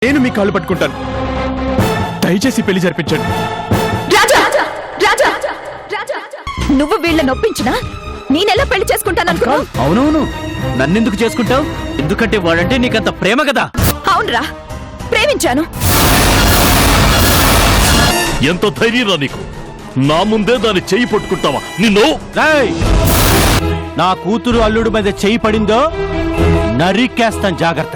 నేను మీ కాళ్ళు పట్టుకుంటాను. దయచేసి పెళ్లి జరిపించండి. రాజా రాజా రాజా నువ్వు వీళ్ళని నొప్పించినా నేనెలా పెళ్లి చేసుకుంటాననుకున్నావు? అవునవును, నన్నెందుకు చేసుకుంటావు? ఎందుకంటే వాడంటే నీకంత ప్రేమ కదా. అవునరా, ప్రేమించాను. ఎంత ధైర్యంరా నీకు? నా ముందే దాన్ని చెయ్యి పట్టుకుంటావా? నిన్ను నా కూతురు అల్లుడు మీద చెయ్యి పడిందో నరికేస్తాను, జాగ్రత్త.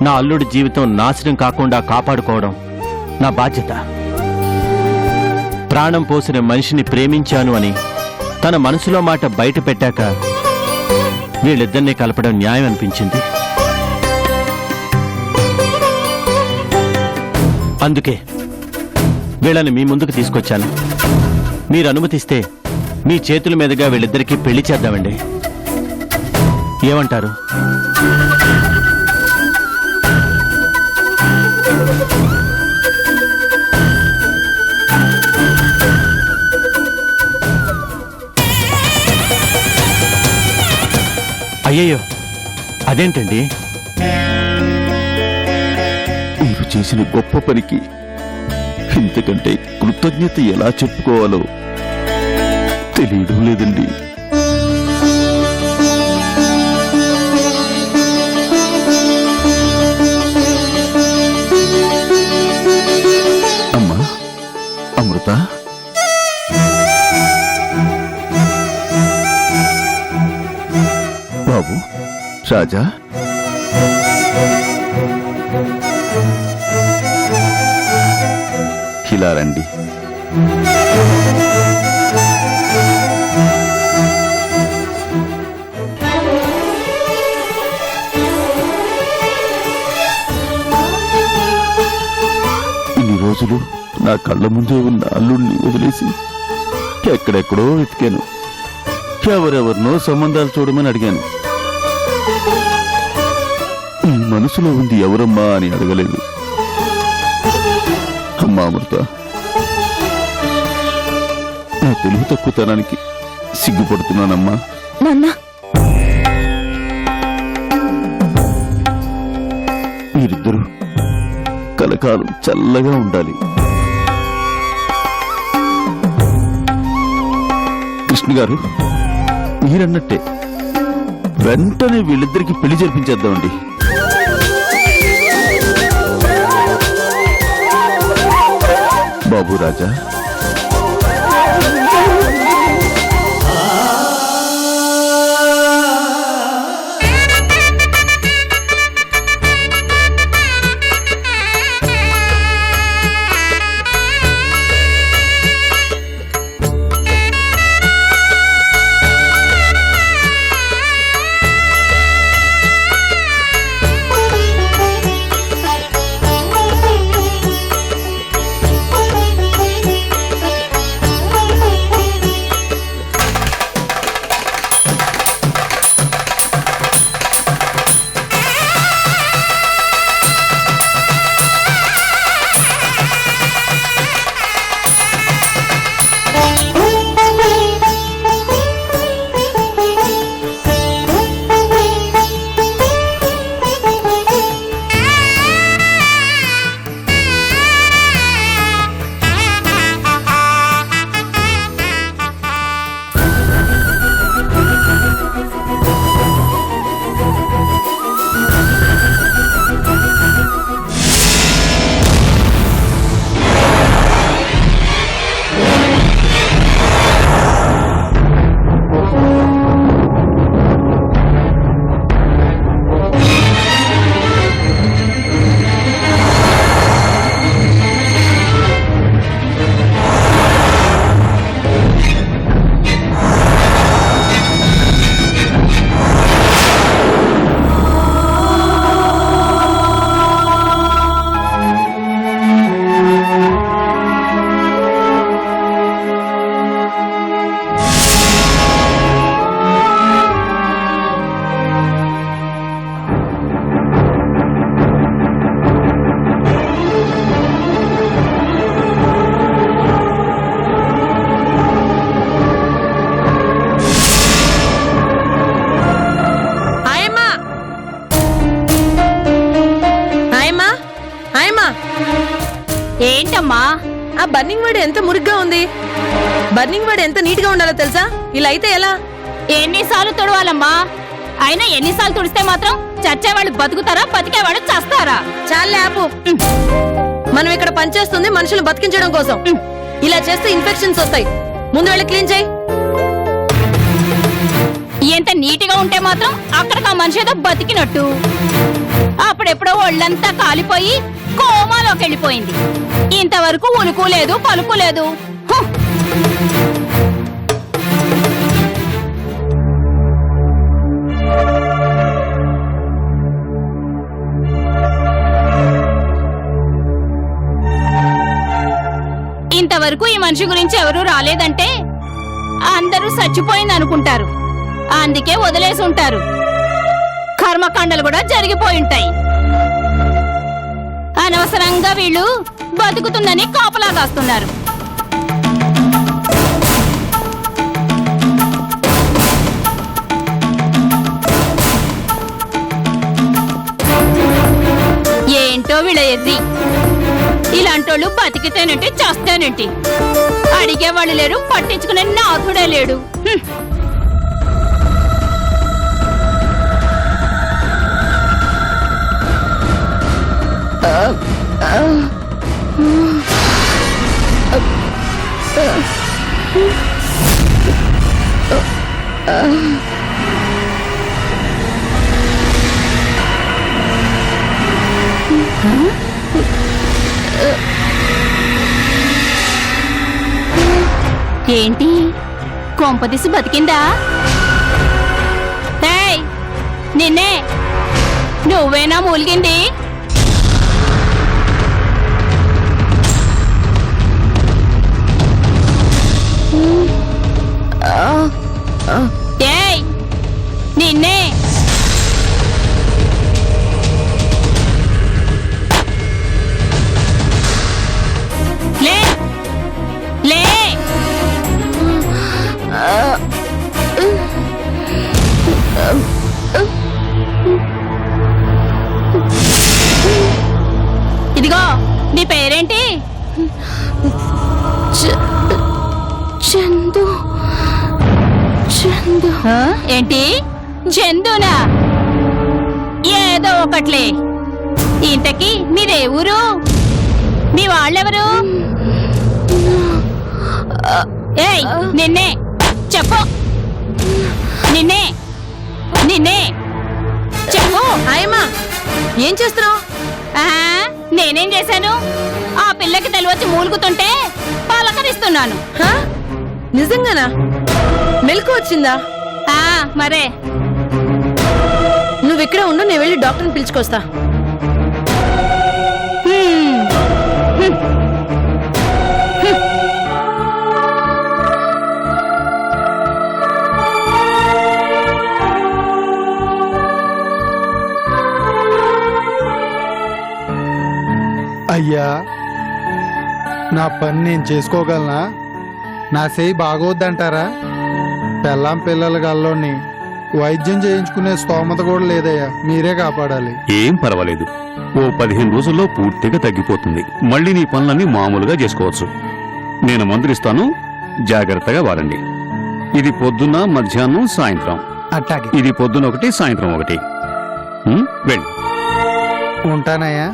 నా అల్లుడి జీవితం నాశనం కాకుండా కాపాడుకోవడం నా బాధ్యత. ప్రాణం పోసిన మనిషిని ప్రేమించాను అని తన మనసులో మాట బయట పెట్టాక వీళ్ళిద్దరినీ కలపడం న్యాయం అనిపించింది. అందుకే వీళ్ళని మీ ముందుకు తీసుకొచ్చాను. మీరు అనుమతిస్తే మీ చేతుల మీదుగా వీళ్ళిద్దరికీ పెళ్లి చేద్దామండి. ఏమంటారు? అయ్యయ్యో, అదేంటండి? మీరు చేసిన గొప్ప పనికి ఇంతకంటే కృతజ్ఞత ఎలా చెప్పుకోవాలో తెలియడం లేదండి. అమ్మా అమృత, బాబు రాజా, ఇలా రండి. ఇన్ని రోజులు నా కళ్ళ ముందే ఉన్న అల్లుడిని వదిలేసి ఎక్కడెక్కడో వెతికాను. ఎవరెవరినో సంబంధాలు చూడమని అడిగాను. ఈ మనసులో ఉంది ఎవరమ్మా అని అడగలేదు. అమ్మా అమృత, నా తెలుగు తక్కువతనానికి సిగ్గుపడుతున్నానమ్మా. నాన్నా, మీరిద్దరూ కలకాలం చల్లగా ఉండాలి. కృష్ణ గారు, మీరన్నట్టే వెంటనే వీళ్ళిద్దరికి పెళ్లి జరిపించేద్దామండి. బాబు రాజా, అమ్మా. ఆ బర్నింగ్ వర్డ్ ఎంత మురిగ్గా ఉంది. బర్నింగ్ వర్డ్ ఎంత నీట్ గా ఉండాలో తెలుసా? ఇలా అయితే ఎలా? ఎన్నిసార్లు తుడవాలమ్మా? అయినా ఎన్నిసార్లు తుడిస్తే మాత్రం చచ్చేవాళ్ళు బతుకుతారా, బతికేవాళ్ళు చస్తారా? చాలే ఆపు. మనం ఇక్కడ పనిచేస్తుంది మనుషులు బతికించడం కోసం. ఇలా చేస్తే ఇన్ఫెక్షన్స్ వస్తాయి. ముందు వెళ్ళి క్లీన్ చేయి. ఎంత నీటిగా ఉంటే మాత్రం అక్కడికి ఆ మనిషి ఏదో బతికినట్టు. అప్పుడెప్పుడో ఒళ్ళంతా కాలిపోయి కోమాలోకి వెళ్ళిపోయింది. ఇంతవరకు ఉలుకు లేదు, పలుకు లేదు. హు! ఇంతవరకు ఈ మనిషి గురించి ఎవరూ రాలేదంటే అందరూ చచ్చిపోయింది అనుకుంటారు. అందుకే వదిలేసి ఉంటారు. కర్మకాండలు కూడా జరిగిపోయి ఉంటాయి. అనవసరంగా వీళ్ళు బతుకుతుందని కాపలా కాస్తున్నారు. ఏంటో వీళ్ళ ఎర్రి. ఇలాంటోళ్ళు బతికితేనంటే చేస్తానంటే అడిగేవాళ్ళు లేరు, పట్టించుకునే నాథుడే లేడు. హ్మ్. ఏంటి కొంపదీసి బతికిందా? ఏయ్, నిన్నే, నువ్వేనా మూలిగింది? ఏయ్, నిన్నే. లే లే. ఇదిగో, నీ పేరేంటి? చందు. చందు. ఏంటి చందునా? ఏదో ఒకట్లే. ఇంతకీ మీదే ఊరు? మీ వాళ్ళెవరు? ఏయ్, నిన్నే చెప్పు. నిన్నే నిన్నే చెప్పు. హాయమ్మా, ఏం చేస్తున్నావు? నేనేం చేశాను? ఆ పిల్లకి తెలివచ్చి మూలుగుతుంటే పలకరిస్తున్నాను. నిజంగానా? మెలకు వచ్చిందా? మరే. నువ్వు ఇక్కడ ఉండు, నేను వెళ్ళి డాక్టర్ని పిలుచుకొస్తా. అయ్యా, నా పని నేను చేసుకోగలనా? నా చేయి బాగోద్దంటారా? పెళ్ళాం పిల్లల గల్లోని వైద్యం చేయించుకునే స్తోమత కూడా లేదయ్యా. మీరే కాపాడాలి. ఏం పర్వాలేదు, ఓ 15 రోజుల్లో పూర్తిగా తగ్గిపోతుంది. మళ్ళీ నీ పనులన్నీ మామూలుగా చేసుకోవచ్చు. నేను మందులిస్తాను, జాగ్రత్తగా వాడండి. ఇది పొద్దున్న, మధ్యాహ్నం, సాయంత్రం. అట్టాగే. ఇది పొద్దున ఒకటి, సాయంత్రం ఒకటి. వెళ్ళి ఉంటానయ్యా.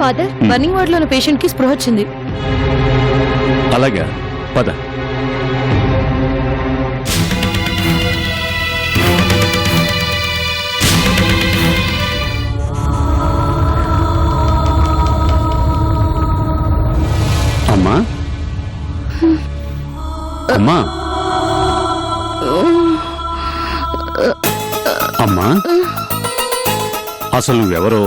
ఫాదర్, బర్నింగ్ వార్డ్ లో ఉన్న పేషెంట్ కి స్పృహ వచ్చింది. అలాగా, పద. అమ్మా, అమ్మా, అమ్మా, అసలు నువ్వెవరో,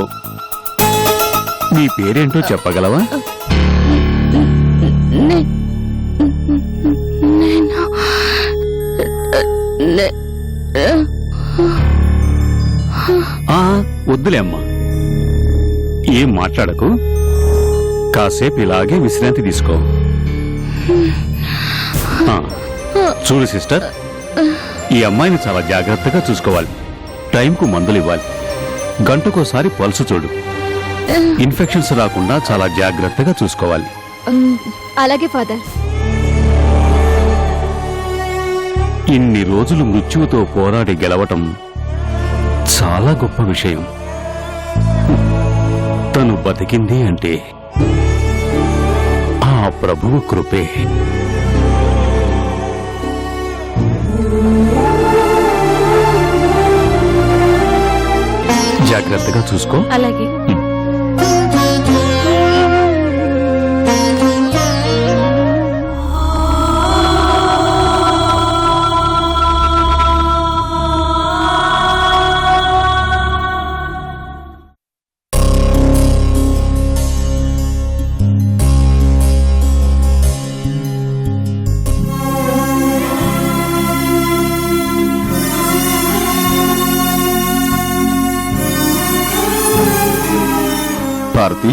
నీ పేరేంటో చెప్పగలవా? వద్దులే అమ్మా, ఏం మాట్లాడకు. కాసేపు ఇలాగే విశ్రాంతి తీసుకో. చూడు సిస్టర్, ఈ అమ్మాయిని చాలా జాగ్రత్తగా చూసుకోవాలి. టైంకు మందులు ఇవ్వాలి. గంటకోసారి పల్సు చూడు. ఇన్ఫెక్షన్స్ రాకుండా చాలా జాగ్రత్తగా చూసుకోవాలి. అలాగే ఫాదర్. ఇన్ని రోజులు మృత్యువుతో పోరాడి గెలవటం చాలా గొప్ప విషయం. తను బతికింది అంటే ఆ ప్రభువు కృపే. జాగ్రత్తగా చూసుకో. అలాగే. భారతి,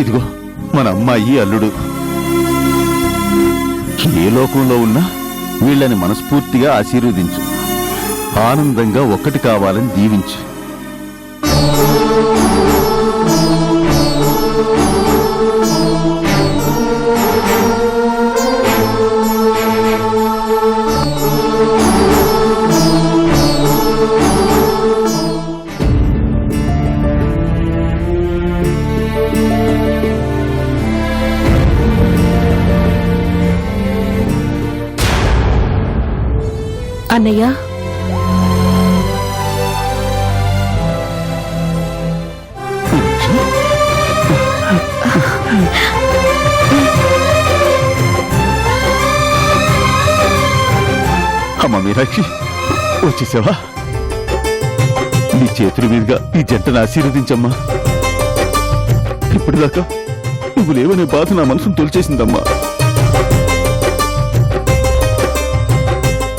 ఇదిగో మన అమ్మాయి అల్లుడు. ఏ లోకంలో ఉన్నా వీళ్ళని మనస్ఫూర్తిగా ఆశీర్వదించు. ఆనందంగా ఒక్కటి కావాలని దీవించు. అన్నయ్య, అమ్మ మీనాక్షి, వచ్చేసావా? నీ చేతుల మీదుగా ఈ జంటను ఆశీర్వదించమ్మా. ఇప్పటిదాకా నువ్వు లేవనే బాధ నా మనసును తొలిచేసిందమ్మా.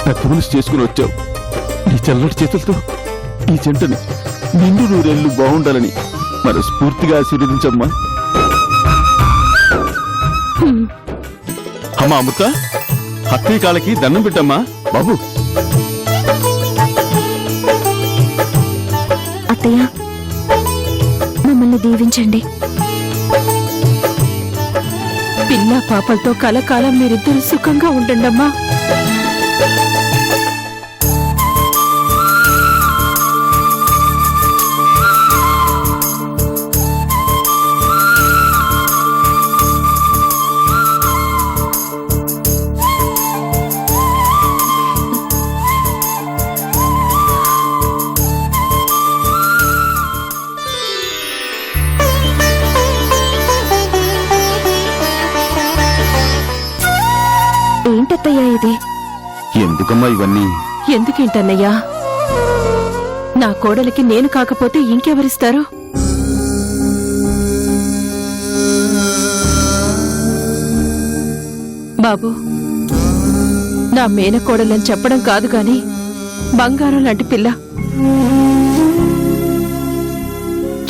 పెద్ద మనసు చేసుకుని వచ్చావు. నీ చల్లటి చేతులతో ఈ జంటని నిండు నూరేళ్లు బాగుండాలని మనస్ఫూర్తిగా ఆశీర్వదించమ్మా. అమ్మా అమృత, అత్తయ్య కాళ్ళకి దండం పెట్టమ్మా. బాబు, అత్తయ్య మమ్మల్ని దీవించండి. పిల్ల పాపలతో కలకాలం మీరిద్దరు సుఖంగా ఉండండమ్మా. ఏంటత్తయ్యా ఇది? ఎందుకమ్మా ఇవన్నీ? ఎందుకేంటన్నయ్యా? నా కోడలికి నేను కాకపోతే ఇంకెవరిస్తారు? బాబు, నా మేనకోడలని చెప్పడం కాదు గాని బంగారం లాంటి పిల్ల.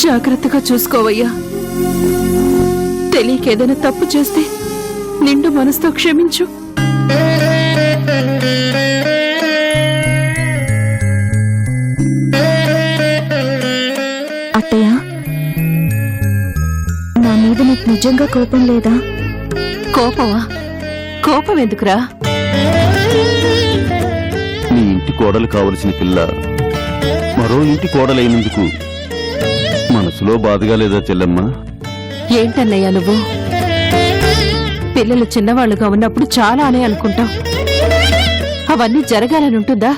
జాగ్రత్తగా చూసుకోవయ్యా. తెలియకేదైనా తప్పు చేస్తే నిండు మనసుతో క్షమించు. అత్తయ్య, నా మీద నీకు నిజంగా కోపం లేదా? కోపమా? కోపం ఎందుకురా? నీ ఇంటి కోడలు కావలసిన పిల్ల మరో ఇంటి కోడలైనందుకు మనసులో బాధగా లేదా చెల్లెమ్మా? ఏంటన్నయ్యా నువ్వు? పిల్లలు చిన్నవాళ్లుగా ఉన్నప్పుడు చాలా అనే అనుకుంటాం. అవన్నీ జరగాలని ఉంటుందా?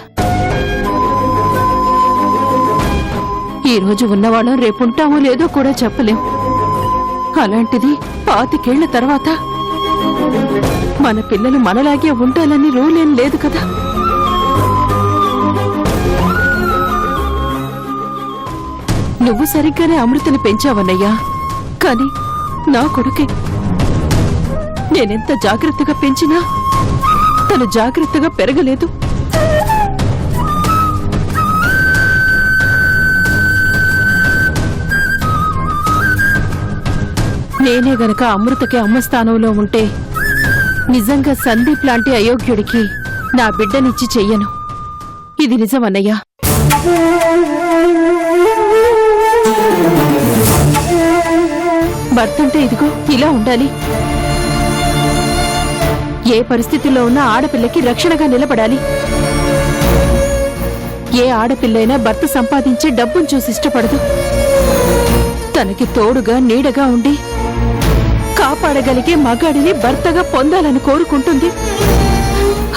ఈ రోజు ఉన్నవాళ్ళం రేపుంటామో లేదో కూడా చెప్పలేం. అలాంటిది 25 ఏళ్ల తర్వాత మన పిల్లలు మనలాగే ఉండాలని రూలేం లేదు కదా. నువ్వు సరిగ్గానే అమృతని పెంచావన్నయ్యా. కాని నా కొడుకే నేనెంత జాగ్రత్తగా పెంచినా తను జాగ్రత్తగా పెరగలేదు. నేనే గనక అమృతకి అమ్మ స్థానంలో ఉంటే నిజంగా సందీప్ లాంటి అయోగ్యుడికి నా బిడ్డనిచ్చి చెయ్యను. ఇది నిజమన్నయ్యా. భర్తంటే ఇదిగో ఇలా ఉండాలి. ఏ పరిస్థితుల్లో ఉన్న ఆడపిల్లకి రక్షణగా నిలబడాలి. ఏ ఆడపిల్లైనా భర్త సంపాదించే డబ్బును చూసి ఇష్టపడదు. తనకి తోడుగా నీడగా ఉండి కాపాడగలిగే మగాడిని భర్తగా పొందాలని కోరుకుంటుంది.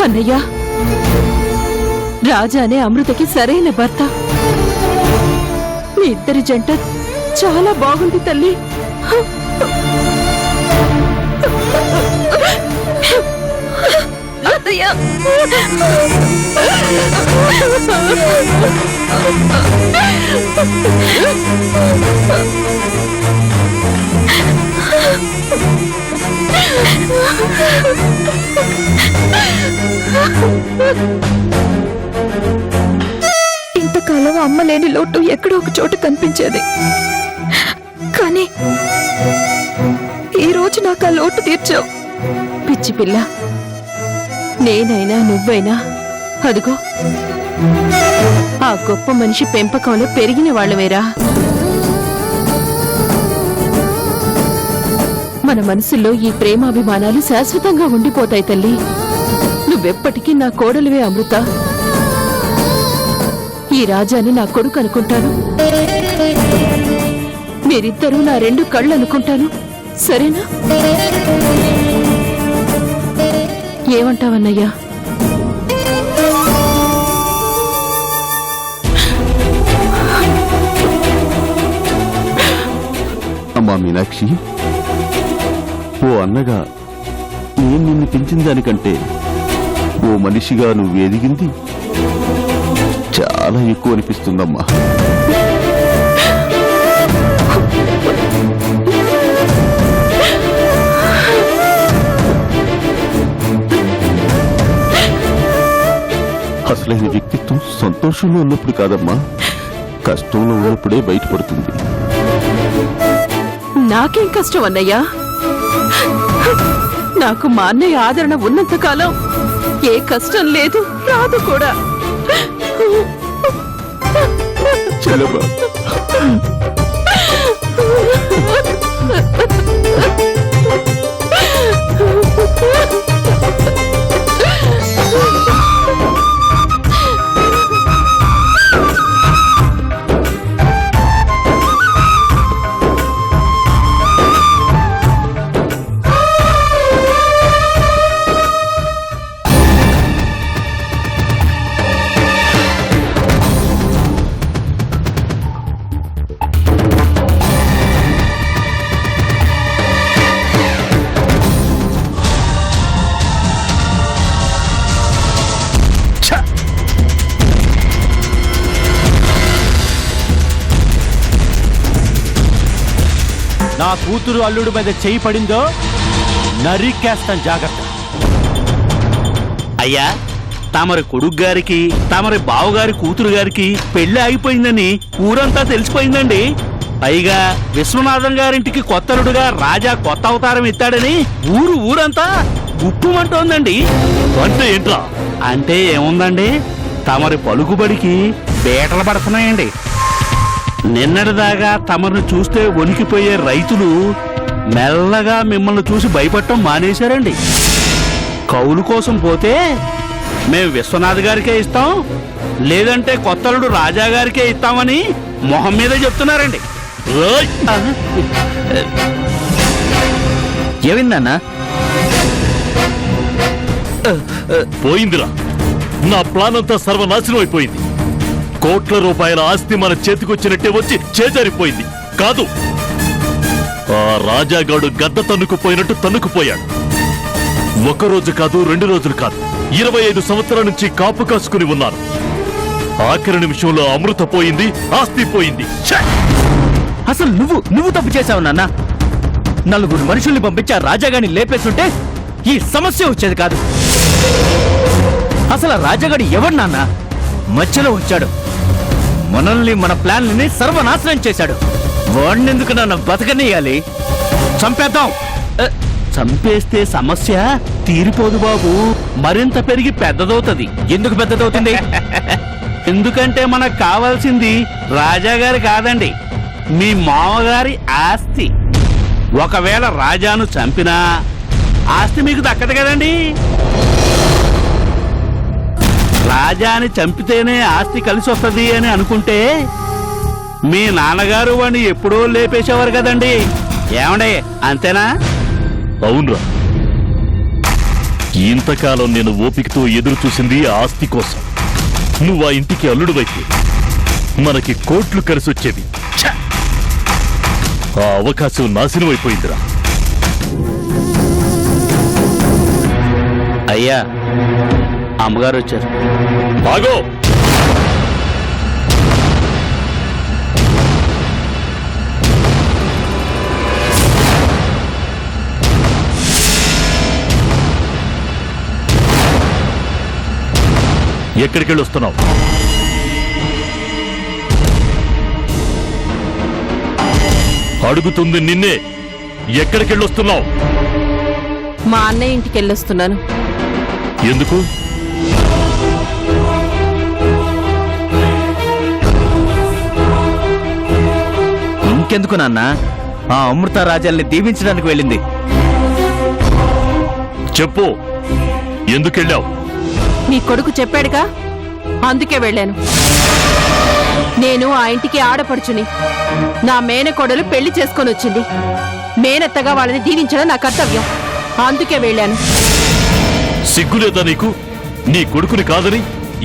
అన్నయ్య, రాజానే అమృతకి సరైన భర్త. మీ ఇద్దరి జంట చాలా బాగుంది తల్లి. ఇంతకాలం అమ్మ లేని లోటు ఎక్కడో ఒక చోట కనిపించేది. కానీ ఈ రోజు నాకు ఆ లోటు తీర్చావు. పిచ్చి పిల్ల, నేనైనా నువ్వైనా అదిగో ఆ గొప్ప మనిషి పెంపకంలో పెరిగిన వాళ్ళవేరా. మన మనసుల్లో ఈ ప్రేమాభిమానాలు శాశ్వతంగా ఉండిపోతాయి తల్లి. నువ్వెప్పటికీ నా కోడలివే అమృత. ఈ రాజాని నా కొడుకు అనుకుంటాను. మీరిద్దరూ నా రెండు కళ్ళు అనుకుంటాను. సరేనా? ఏమంటావన్నయ్యా? అమ్మా మీనాక్షి, ఓ అన్నగా నేను నిన్ను పెంచిన దానికంటే ఓ మనిషిగా నువ్వు ఎదిగింది చాలా ఎక్కువ అనిపిస్తుందమ్మా. అసలైన వ్యక్తిత్వం సంతోషంలో ఉన్నప్పుడు కాదమ్మా, కష్టంలో ఉన్నప్పుడే బయటపడుతుంది. నాకేం కష్టం అన్నయ్యా? నాకు మా అన్నయ్య ఆదరణ ఉన్నంతకాలం ఏ కష్టం లేదు, రాదు కూడా. చలమా, నా కూతురు అల్లుడు మీద చేయి పడిందో నరికేస్తాను, జాగ్రత్త. అయ్యా, తమరి కొడుకు గారికి తమరి బావగారి కూతురు గారికి పెళ్లి అయిపోయిందని ఊరంతా తెలిసిపోయిందండి. పైగా విశ్వనాథం గారింటికి కొత్తలుడుగా రాజా కొత్త అవతారం ఎత్తాడని ఊరంతా గుప్పుమంటోందండి. అంటే ఏంట్రా? అంటే ఏముందండి, తమరి పలుకుబడికి బేటలు పడుతున్నాయండి. నిన్నటిదాకా తమరిని చూస్తే వణికిపోయే రైతులు మెల్లగా మిమ్మల్ని చూసి భయపడటం మానేశారండి. కౌలు కోసం పోతే మేము విశ్వనాథ్ గారికే ఇస్తాం, లేదంటే కొత్తలుడు రాజా గారికే ఇస్తామని మొహం మీద చెప్తున్నారండి. ఏవిందన్నా? పోయిందిరా, నా ప్లాన్ అంతా సర్వనాశనం అయిపోయింది. కోట్ల రూపాయల ఆస్తి మన చేతికొచ్చినట్టే వచ్చి చేజారిపోయింది. కాదు, ఆ రాజాగాడు గద్ద తన్నుకుపోయినట్టు తన్నుకుపోయాడు. ఒకరోజు కాదు, 2 రోజులు కాదు, 25 సంవత్సరాల నుంచి కాపు కాసుకుని ఉన్నారు. ఆఖరి నిమిషంలో అమృత పోయింది, ఆస్తి పోయింది. అసలు నువ్వు తప్పు చేశావు నాన్న. 4 మనుషుల్ని పంపించి ఆ రాజాగాడిని లేపేస్తుంటే ఈ సమస్య వచ్చేది కాదు. అసలు ఆ రాజాగాడి ఎవరు నాన్న? మధ్యలో వచ్చాడు, మనల్ని మన ప్లాన్లని సర్వనాశనం చేశాడు. వాడినెందుకు నన్ను బతకనియాలి? చంపేద్దాం. చంపేస్తే సమస్య తీరిపోదు బాబు, మరింత పెరిగి పెద్దదవుతుంది. ఎందుకు పెద్దదవుతుంది? ఎందుకంటే మనకు కావాల్సింది రాజాగారి కాదండి, మీ మామగారి ఆస్తి. ఒకవేళ రాజాను చంపినా ఆస్తి మీకు దక్కదు కదండి. రాజాని చంపితేనే ఆస్తి కలిసి వస్తుంది అని అనుకుంటే మీ నాన్నగారు వాడిని ఎప్పుడో లేపేసేవారు కదండి. ఏమండే, అంతేనా? అవునరా, ఇంతకాలం నేను ఓపికతో ఎదురు చూసింది ఆ ఆస్తి కోసం. నువ్వు ఆ ఇంటికి అల్లుడువైతే మనకి కోట్లు కలిసొచ్చేవి. ఛ! ఆ అవకాశం నాశనం అయిపోయిందిరా. అయ్యా, అమ్మగారు వచ్చారు. బాగో ఎక్కడికెళ్ళి వస్తున్నావు? అడుగుతుంది నిన్నే. ఎక్కడికెళ్ళి వస్తున్నావు? మా అన్నయ్య ఇంటికి వెళ్ళొస్తున్నాను. ఎందుకు? ఇంకెందుకు నాన్న? ఆ అమృత రాజాల్ని దీవించడానికి వెళ్ళింది. చెప్పు, ఎందుకెళ్ళావు? మీ కొడుకు చెప్పాడుగా, అందుకే వెళ్ళాను. నేను ఆ ఇంటికి ఆడపడుచుని. నా మేనకోడలు పెళ్లి చేసుకొని వచ్చింది. మేనత్తగా వాళ్ళని దీవించడం నా కర్తవ్యం. అందుకే వెళ్ళాను. సిగ్గులేదా నీకు? నీ కొడుకుని కాదని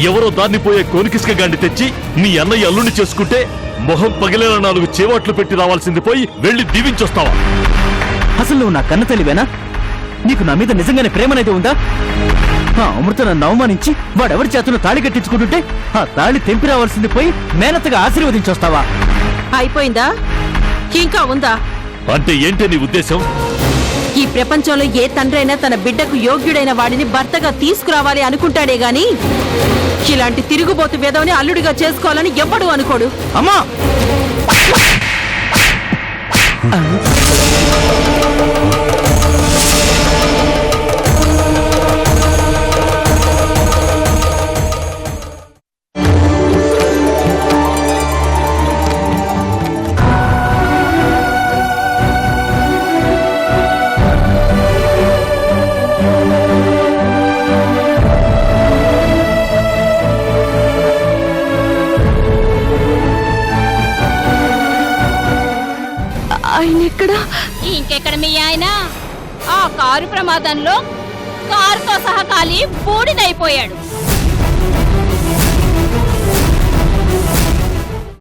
ఎవరో దాన్ని పోయే కోనికిసుక గాండి తెచ్చి నీ అన్నయ్య అల్లుని చేసుకుంటే మొహం పగిలేలా 4 చేవాట్లు పెట్టి రావాల్సింది పోయి వెళ్ళి దీవించొస్తావా? అసలు నువ్వు నా కన్న తల్లివేనా? నీకు నా మీద నిజంగానే ప్రేమనైతే ఉందా? ఆ అమృత నన్ను అవమానించి వాడెవరి చేతులు తాళి కట్టించుకుంటుంటే ఆ తాళి తెంపి రావాల్సింది పోయి మేనత్తగా ఆశీర్వదించొస్తావా? అయిపోయిందా? ఇంకా ఉందా? అంటే ఏంటే నీ ఉద్దేశం? ఈ ప్రపంచంలో ఏ తండ్రైనా తన బిడ్డకు యోగ్యుడైన వాడిని భర్తగా తీసుకురావాలి అనుకుంటాడే గాని ఇలాంటి తిరుగుబోతు వేదవని అల్లుడిగా చేసుకోవాలని ఎవ్వడూ అనుకోడు. అమ్మా! ఆయన ఎక్కడా? ఇంకెక్కడ మీ ఆయన? ఆ కారు ప్రమాదంలో కారుతో సహా కాలి బూడిదైపోయాడు.